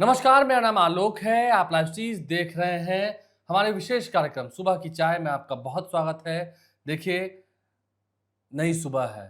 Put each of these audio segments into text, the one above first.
नमस्कार, मेरा नाम आलोक है। आप लाइव चीज देख रहे हैं। हमारे विशेष कार्यक्रम सुबह की चाय में आपका बहुत स्वागत है। देखिए, नई सुबह है।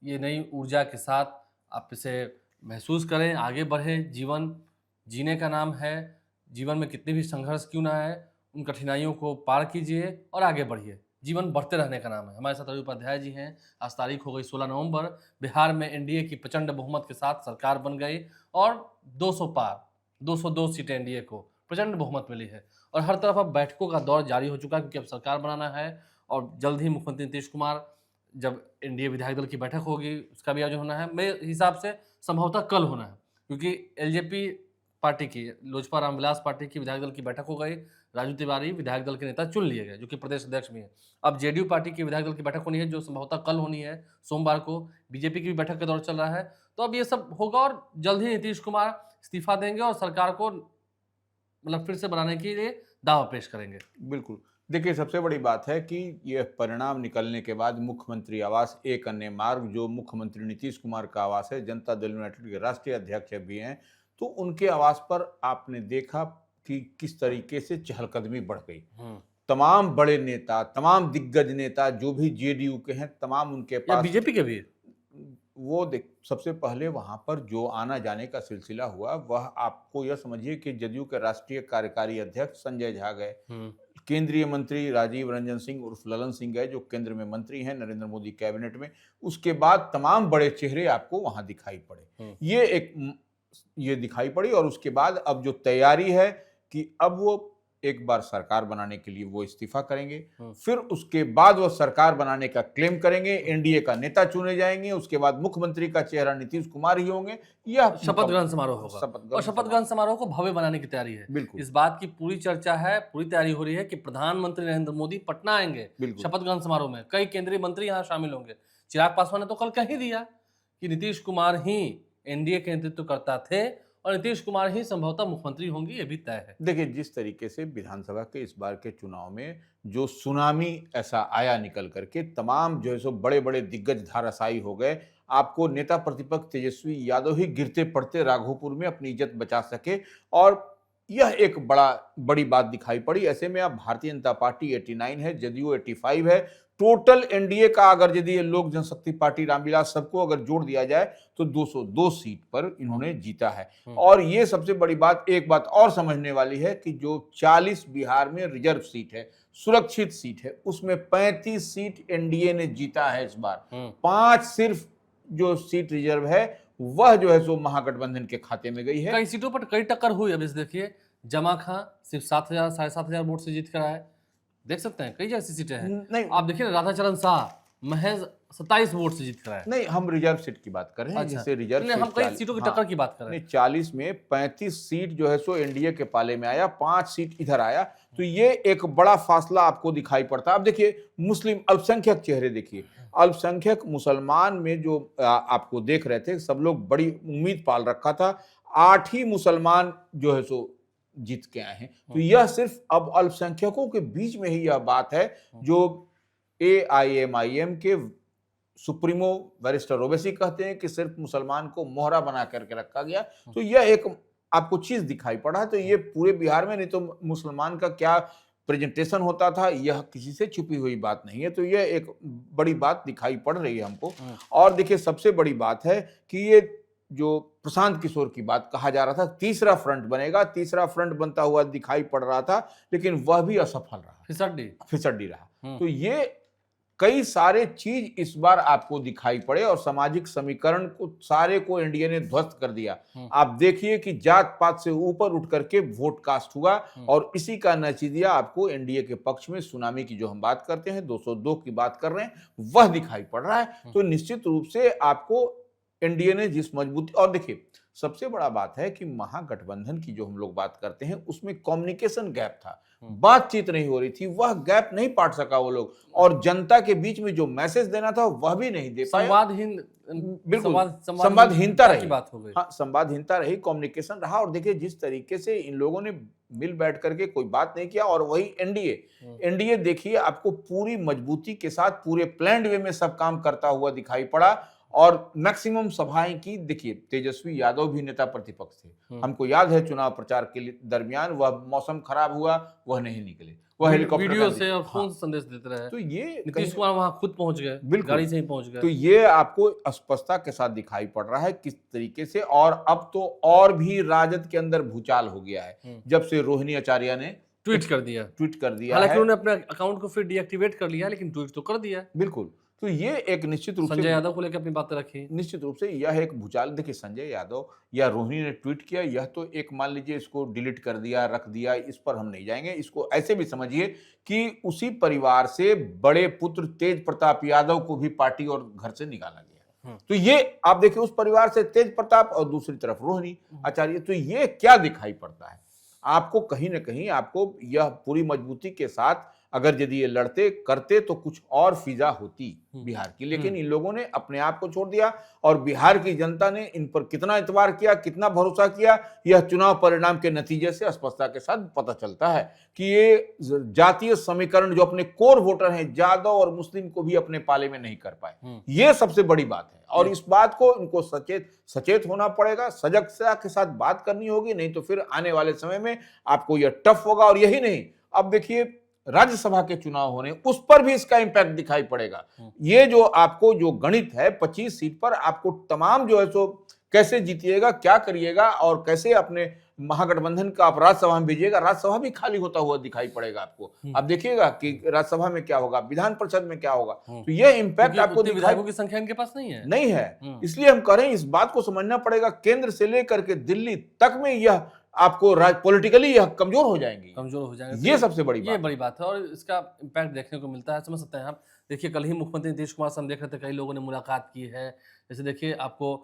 ये नई ऊर्जा के साथ आप इसे महसूस करें, आगे बढ़ें। जीवन जीने का नाम है। जीवन में कितने भी संघर्ष क्यों ना आए, उन कठिनाइयों को पार कीजिए और आगे बढ़िए। जीवन बढ़ते रहने का नाम है। हमारे साथ रवि उपाध्याय जी हैं। आज तारीख हो गई 16 नवंबर। बिहार में एनडीए की प्रचंड बहुमत के साथ सरकार बन गई और 200 पार 202 सीटें एनडीए को प्रचंड बहुमत मिली है। और हर तरफ अब बैठकों का दौर जारी हो चुका है, क्योंकि अब सरकार बनाना है। और जल्द ही मुख्यमंत्री नीतीश कुमार, जब एनडीए विधायक दल की बैठक होगी, उसका भी आयोजन होना है। मेरे हिसाब से संभवतः कल होना है, क्योंकि एलजेपी पार्टी की, लोजपा रामविलास पार्टी की विधायक दल की बैठक हो गई। राजू तिवारी विधायक दल के नेता चुन लिए गए, जो कि प्रदेश अध्यक्ष भी हैं। अब जेडीयू पार्टी की विधायक दल की बैठक होनी है, जो संभवतः कल होनी है, सोमवार को। बीजेपी की भी बैठक का दौर चल रहा है। तो अब ये सब होगा और जल्द ही नीतीश कुमार इस्तीफा देंगे और सरकार को मतलब फिर से बनाने के लिए दावा पेश करेंगे। बिल्कुल। देखिए, सबसे बड़ी बात है कि यह परिणाम निकलने के बाद मुख्यमंत्री आवास एक अन्य मार्ग, जो मुख्यमंत्री नीतीश कुमार का आवास है, जनता दल यूनाइटेड के राष्ट्रीय अध्यक्ष भी हैं, तो उनके आवास पर आपने देखा कि किस तरीके से चहलकदमी बढ़ गई। तमाम बड़े नेता, तमाम दिग्गज नेता जो भी जेडीयू के हैं, तमाम उनके या पास बीजेपी के भी। वो देख, सबसे पहले वहां पर जो आना जाने का सिलसिला हुआ, वह आपको यह समझिए कि जदयू के राष्ट्रीय कार्यकारी अध्यक्ष संजय झा गए, केंद्रीय मंत्री राजीव रंजन सिंह उर्फ ललन सिंह गए, जो केंद्र में मंत्री हैं नरेंद्र मोदी कैबिनेट में। उसके बाद तमाम बड़े चेहरे आपको वहां दिखाई पड़े। ये दिखाई पड़ी। और उसके बाद अब जो तैयारी है कि अब वो एक बार सरकार बनाने के लिए वो इस्तीफा करेंगे, फिर उसके बाद वो सरकार बनाने का क्लेम करेंगे, एनडीए का नेता चुने जाएंगे, उसके बाद मुख्यमंत्री का चेहरा नीतीश कुमार ही होंगे। यह शपथ ग्रहण समारोह होगा और शपथ ग्रहण समारोह को भव्य बनाने की तैयारी है। बिल्कुल। इस बात की पूरी चर्चा है, पूरी तैयारी हो रही है कि प्रधानमंत्री नरेंद्र मोदी पटना आएंगे शपथ ग्रहण समारोह में। कई केंद्रीय मंत्री यहाँ शामिल होंगे। चिराग पासवान ने तो कल कह ही दिया कि नीतीश कुमार ही एनडीए के नेतृत्व करता थे और नीतीश कुमार ही संभवतः मुख्यमंत्री होंगी, ये भी तय है। देखिए, जिस तरीके से विधानसभा के इस बार के चुनाव में जो सुनामी ऐसा आया निकल करके, तमाम जो है सो बड़े बड़े दिग्गज धाराशायी हो गए। आपको नेता प्रतिपक्ष तेजस्वी यादव ही गिरते पड़ते राघोपुर में अपनी इज्जत बचा सके, और यह एक बड़ी बात दिखाई पड़ी। ऐसे में अब भारतीय जनता पार्टी 89 है, जदयू 85 है। टोटल एनडीए का अगर यदि लोक जनशक्ति पार्टी रामविलास सबको अगर जोड़ दिया जाए तो 202 सीट पर इन्होंने जीता है। और ये सबसे बड़ी बात, एक बात और समझने वाली है कि जो 40 बिहार में रिजर्व सीट है, सुरक्षित सीट है, उसमें 35 सीट एनडीए ने जीता है इस बार। 5 सिर्फ जो सीट रिजर्व है वह जो है सो महागठबंधन के खाते में गई है। कई सीटों पर कई टक्कर हुई। अब इस देखिए, जमा खां सिर्फ 7,000 7,500 वोट से जीत कर आए। देख सकते हैं, कई जैसी सीटें हैं। नहीं, आप देखिए राधाचरण शाह महज 27 वोट से जीत कर आए। नहीं, हम रिजर्व सीट की बात कर रहे हैं। अच्छा, जैसे रिजर्व हम कई सीटों की टक्कर की बात कर रहे हैं। 40 में 35 सीट जो है सो एनडीए के पाले में आया, 5 सीट इधर आया, तो ये एक बड़ा फासला आपको दिखाई पड़ता है। अब देखिए, मुस्लिम अल्पसंख्यक चेहरे देखिए, अल्पसंख्यक मुसलमान में जो आपको देख रहे थे, सब लोग बड़ी उम्मीद पाल रखा था। 8 ही मुसलमान जो है सो जीत के आए हैं। तो यह सिर्फ अब अल्पसंख्यकों के बीच में ही यह बात है, जो एआईएमआईएम के सुप्रीमो बैरिस्टर ओवैसी कहते हैं कि सिर्फ मुसलमान को मोहरा बना करके रखा गया। तो यह एक आपको चीज दिखाई पड़ा है। तो ये पूरे बिहार में, नहीं तो मुसलमान का क्या प्रेजेंटेशन होता था, यह किसी से छुपी हुई बात नहीं है। तो यह एक बड़ी बात दिखाई पड़ रही है हमको। और देखिए, सबसे बड़ी बात है कि ये जो प्रशांत किशोर की बात कहा जा रहा था, तीसरा फ्रंट बनेगा, तीसरा फ्रंट बनता हुआ दिखाई पड़ रहा था, लेकिन वह भी असफल रहा, फिसड्डी रहा। तो ये कई सारे चीज इस बार आपको दिखाई पड़े और सामाजिक समीकरण को सारे को एनडीए ने ध्वस्त कर दिया। आप देखिए कि जात पात से ऊपर उठ करके वोट कास्ट हुआ और इसी का नतीजा आपको एनडीए के पक्ष में सुनामी की जो हम बात करते हैं, 202 की बात कर रहे हैं, वह दिखाई पड़ रहा है। तो निश्चित रूप से आपको एनडीए ने जिस मजबूती, और देखिए सबसे बड़ा बात है कि महागठबंधन की जो हम लोग बात करते हैं, उसमें कम्युनिकेशन गैप था, बातचीत नहीं हो रही थी, वह गैप नहीं पाट सका वो लोग, और जनता के बीच में जो मैसेज देना था वह भी नहीं दे पाए। संवादहीनता रही, बात हो गई। हाँ, संवादहीनता रही, कम्युनिकेशन रहा। और देखिए, जिस तरीके से इन लोगों ने मिल बैठ करके कोई बात नहीं किया, और वही एनडीए देखिए आपको पूरी मजबूती के साथ पूरे प्लान्ड वे में सब काम करता हुआ दिखाई पड़ा। और मैक्सिमम सभाएं की। देखिए तेजस्वी यादव भी नेता प्रतिपक्ष थे, हमको याद है चुनाव प्रचार के लिए दरमियान वह मौसम खराब हुआ, वह नहीं निकले, वह हेलीकॉप्टर वीडियो का से और हाँ, फोन से संदेश देते रहे। तो ये नीतीश कहीं कुमार वहां खुद पहुंच गए, बिल्कुल गाड़ी से ही पहुंच तो गए। ये आपको स्पष्टता के साथ दिखाई पड़ रहा है किस तरीके से। और अब तो और भी राजद के अंदर भूचाल हो गया है जब से रोहिणी आचार्य ने ट्वीट कर दिया। ट्वीट कर दिया हालांकि है। उन्होंने अपने अकाउंट को फिर डीएक्टिवेट कर लिया, लेकिन ट्वीट तो कर दिया। बिल्कुल, तो ये एक निश्चित रूप संजय से यादव को लेकर अपनी बातें रखी। निश्चित रूप से यह एक भूचाल। देखिए संजय यादव या रोहिणी ने ट्वीट किया, यह तो एक मान लीजिए इसको डिलीट कर दिया, रख दिया, इस पर हम नहीं जाएंगे। इसको ऐसे भी समझिए कि उसी परिवार से बड़े पुत्र तेज प्रताप यादव को भी पार्टी और घर से निकाला गया। तो ये आप देखिए उस परिवार से तेज प्रताप और दूसरी तरफ रोहिणी आचार्य, तो ये क्या दिखाई पड़ता है आपको? कहीं ना कहीं आपको यह पूरी मजबूती के साथ अगर यदि ये लड़ते करते तो कुछ और फिजा होती बिहार की, लेकिन इन लोगों ने अपने आप को छोड़ दिया। और बिहार की जनता ने इन पर कितना एतबार किया, कितना भरोसा किया, यह चुनाव परिणाम के नतीजे से स्पष्टता के साथ पता चलता है कि ये जातीय समीकरण जो अपने कोर वोटर हैं यादव और मुस्लिम को भी अपने पाले में नहीं कर पाए, ये सबसे बड़ी बात है। और इस बात को इनको सचेत होना पड़ेगा, सजगता के साथ बात करनी होगी, नहीं तो फिर आने वाले समय में आपको यह टफ होगा। और यही नहीं, अब देखिए राज्यसभा के चुनाव होने, उस पर भी इसका इंपैक्ट दिखाई पड़ेगा। ये जो आपको जो गणित है 25 सीट पर आपको तमाम जो है सो कैसे जीतिएगा, क्या करिएगा और कैसे अपने महागठबंधन का आप राज्यसभा में भेजिएगा, राज्यसभा भी खाली होता हुआ दिखाई पड़ेगा आपको। अब देखिएगा कि राज्यसभा में क्या होगा, विधान परिषद में क्या होगा। तो यह इंपैक्ट आपको विधायकों की संख्या इनके पास नहीं है। इसलिए हम कह रहे हैं इस बात को समझना पड़ेगा, केंद्र से लेकर के दिल्ली तक में यह आपको पॉलिटिकली यह कमजोर हो जाएंगे। ये सबसे बड़ी बात है और इसका इम्पैक्ट देखने को मिलता है, समझ सकते हैं आप। देखिए कल ही मुख्यमंत्री नीतीश कुमार से हम देख रहे थे, कई लोगों ने मुलाकात की है। जैसे देखिए आपको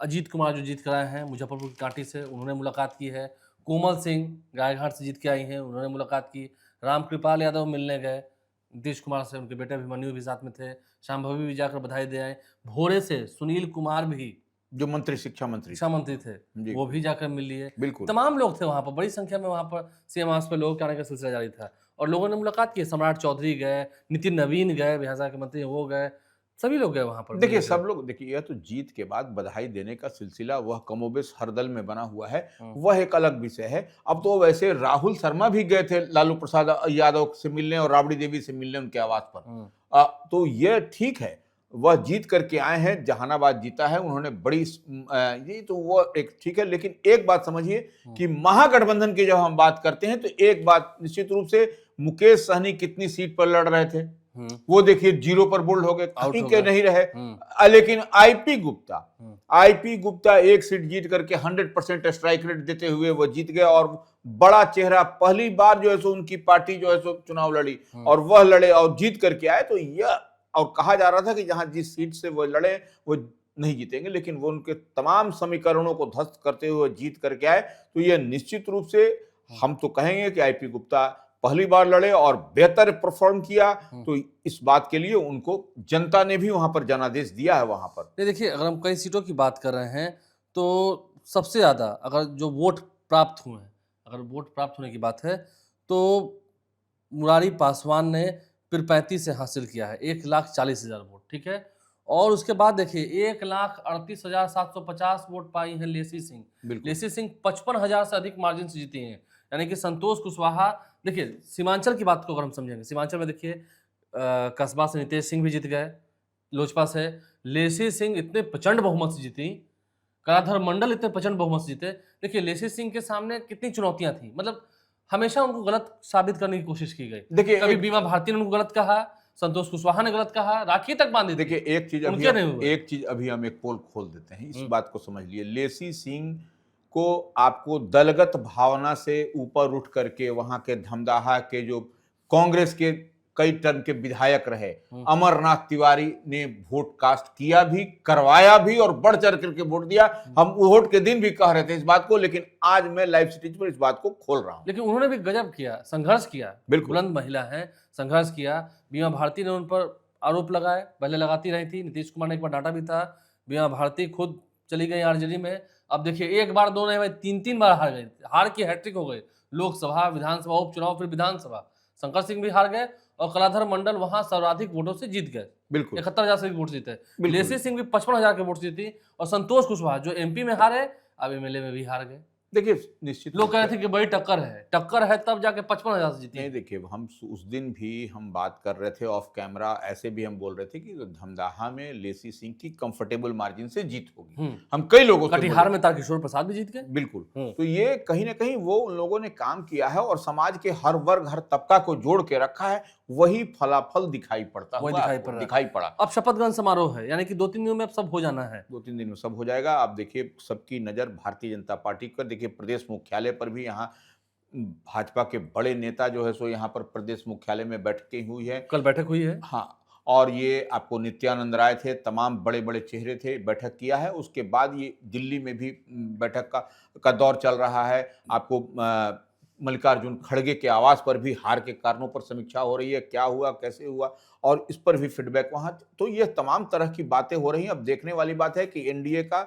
अजीत कुमार जो जीत कर आए हैं मुजफ्फरपुर की कांटी से, उन्होंने मुलाकात की है। कोमल सिंह गायघाट से जीत के आई हैं, उन्होंने मुलाकात की। रामकृपाल यादव मिलने गए नीतीश कुमार से, उनके बेटे अभिमन्यु भी साथ में थे। शांभवी भी जाकर बधाई दे आए। भोरे से सुनील कुमार भी जो शिक्षा मंत्री थे वो भी जाकर मिल लिए। बिल्कुल तमाम लोग थे वहां पर, बड़ी संख्या में वहां पर सीएम आवास पर लोगों के आने का सिलसिला जारी था और लोगों ने मुलाकात की। सम्राट चौधरी गए, नितिन नवीन गए, बिहार के मंत्री वो गए, सभी लोग गए वहां पर। देखिए सब लोग, देखिए यह तो जीत के बाद बधाई देने का सिलसिला वह कमोबेश हर दल में बना हुआ है, वह एक अलग विषय है। अब तो वैसे राहुल शर्मा भी गए थे लालू प्रसाद यादव से मिलने और राबड़ी देवी से मिलने उनके आवास पर। तो यह ठीक है, वह जीत करके आए हैं, जहानाबाद जीता है उन्होंने, बड़ी ये तो वो एक ठीक है। लेकिन एक बात समझिए कि महागठबंधन की जब हम बात करते हैं तो एक बात निश्चित रूप से, मुकेश सहनी कितनी सीट पर लड़ रहे थे वो देखिए 0 पर बोल्ड हो गए, कहीं के नहीं रहे। लेकिन आईपी गुप्ता एक सीट जीत करके 100% स्ट्राइक रेट देते हुए वो जीत गए और बड़ा चेहरा, पहली बार जो है सो उनकी पार्टी जो है सो चुनाव लड़ी और वह लड़े और जीत करके आए। तो यह, और कहा जा रहा था कि जहां जिस सीट से वो लड़े वो नहीं जीतेंगे, लेकिन वो उनके तमाम समीकरणों को ध्वस्त करते हुए जीत करके आए। तो यह निश्चित रूप से हम तो कहेंगे कि आईपी गुप्ता पहली बार लड़े और बेहतर परफॉर्म किया। तो इस बात के लिए उनको जनता ने भी वहां पर जनादेश दिया है वहां पर। देखिए अगर हम कई सीटों की बात कर रहे हैं तो सबसे ज्यादा अगर जो वोट प्राप्त हुए हैं, अगर वोट प्राप्त होने की बात है तो मुरारी पासवान ने फिर 35 से हासिल किया है, 1,40,000 वोट, ठीक है। और उसके बाद देखिए 1,38,750 वोट पाई हैं लेसी सिंह। लेसी सिंह 55,000 से अधिक मार्जिन से जीती हैं। यानी कि संतोष कुशवाहा, देखिए सीमांचल की बात को अगर हम समझेंगे, सीमांचल में देखिए कस्बा से नितेश सिंह भी जीत गए लोजपा से, लेसी सिंह इतने प्रचंड बहुमत से जीती, कलाधर मंडल इतने प्रचंड बहुमत से जीते। देखिए लेसी सिंह के सामने कितनी चुनौतियां थी, मतलब हमेशा उनको गलत साबित करने की कोशिश की गई। देखिए कभी बीमा भारती ने उनको गलत कहा, संतोष कुशवाहा ने गलत कहा, राखी तक बांधी। देखिए एक चीज अभी हम एक पोल खोल देते हैं, इस बात को समझ लिए। लेसी सिंह को आपको दलगत भावना से ऊपर उठ करके वहां के धमदाहा के जो कांग्रेस के कई टर्म के विधायक रहे अमरनाथ तिवारी ने वोट कास्ट किया भी, करवाया भी और बढ़ चढ़ करके वोट दिया। हम वोट के दिन भी कह रहे थे इस बात को, लेकिन आज मैं लाइव स्टेज पर इस बात को खोल रहा हूं। लेकिन उन्होंने भी गजब किया, संघर्ष किया, बिल्कुल बुलंद महिला है, संघर्ष किया। बीमा भारती ने उन पर आरोप लगाए, पहले लगाती रही थी, नीतीश कुमार ने एक बार डांटा भी था। बीमा भारती खुद चली गई आरजेडी में। अब देखिए एक बार दो नहीं भाई 3-3 बार हार गई, हार की हैट्रिक हो गई। लोकसभा, विधानसभा उपचुनाव, फिर विधानसभा। शंकर सिंह भी हार गए और कलाधर मंडल वहां सर्वाधिक वोटों से जीत गए। बिल्कुल 71,000 से वोट जीते। बिल्कुल। लेसी सिंह भी 55,000 के वोट जीती और संतोष कुशवाहा जो एमपी में हारे अब एमएलए में भी हार गए। देखिए निश्चित लोग रूप कह रहे से थे कि बड़ी टक्कर है तब जाके 55,000 से जीती नहीं है। देखिए उस दिन भी हम बात कर रहे थे ऑफ कैमरा, ऐसे भी हम बोल रहे थे कि धमदाहा में लेसी सिंह की कंफर्टेबल मार्जिन से जीत होगी। हम कई लोगों से बोले कटिहार में तारकिशोर प्रसाद भी जीत गए। बिल्कुल। तो ये कहीं ना कहीं वो उन लोगों ने काम किया है और समाज के हर वर्ग हर तबका को जोड़ के रखा है, वही फलाफल दिखाई पड़ता वही हुआ दिखाई आपको पड़ रहा है। दिखाई पड़ा। अब शपथ ग्रहण समारोह है, यानी कि 2-3 दिनों में अब सब हो जाना है। 2-3 दिन में सब हो जाएगा। आप देखिए सबकी नज़र भारतीय जनता पार्टी पर, देखिए प्रदेश मुख्यालय पर भी यहाँ भाजपा के बड़े नेता जो है सो यहाँ पर प्रदेश मुख्यालय में बैठकें हुई है। कल बैठक हुई है। हाँ, और ये आपको नित्यानंद राय थे, तमाम बड़े-बड़े चेहरे थे, बैठक किया है। उसके बाद ये दिल्ली में भी बैठक का दौर चल रहा है। आपको मल्लिकार्जुन खड़गे के आवास पर भी हार के कारणों पर समीक्षा हो रही है, क्या हुआ, कैसे हुआ और इस पर भी फीडबैक वहाँ। तो ये तमाम तरह की बातें हो रही हैं। अब देखने वाली बात है कि एनडीए का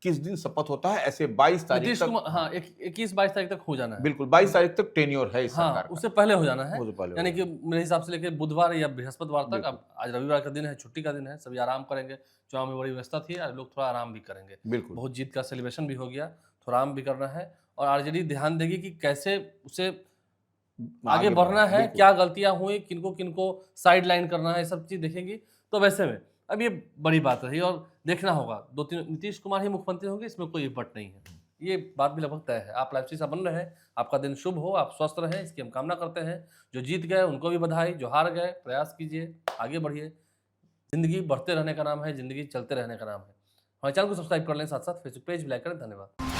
किस दिन शपथ होता है। ऐसे 22 तारीख नीतीश तक कुमार, हाँ, 21-22 तारीख तक हो जाना है। बिल्कुल 22 तारीख तक टेन्योर है इस हाँ, सरकार का। उससे पहले हो जाना है। उससे पहले हो यानी कि मेरे हिसाब से लेके बुधवार या बृहस्पतिवार तक। बिल्कुल। अब आज रविवार का दिन है, छुट्टी का दिन है, सभी आराम करेंगे। चुनाव में बड़ी व्यवस्था थी, आज लोग थोड़ा आराम भी करेंगे। बिल्कुल। बहुत जीत का सेलिब्रेशन भी हो गया, थोड़ा आराम भी करना है और आरजेडी ध्यान देगी कि कैसे उसे आगे बढ़ना है, बिल्कुल। क्या गलतियां हुई, किनको साइड लाइन करना है, ये सब चीज देखेंगी। तो वैसे में अब ये बड़ी बात रही और देखना होगा 2-3 नीतीश कुमार ही मुख्यमंत्री होंगे, इसमें कोई बट नहीं है। ये बात भी लगभग तय है। आप लाइव से बन रहे हैं, आपका दिन शुभ हो, आप स्वस्थ रहें, इसकी हम कामना करते हैं। जो जीत गए उनको भी बधाई, जो हार गए प्रयास कीजिए, आगे बढ़िए। जिंदगी बढ़ते रहने का नाम है, जिंदगी चलते रहने का नाम है। हमारे चैनल को सब्सक्राइब कर लें, साथ साथ फेसबुक पेज भी लाइक करें। धन्यवाद।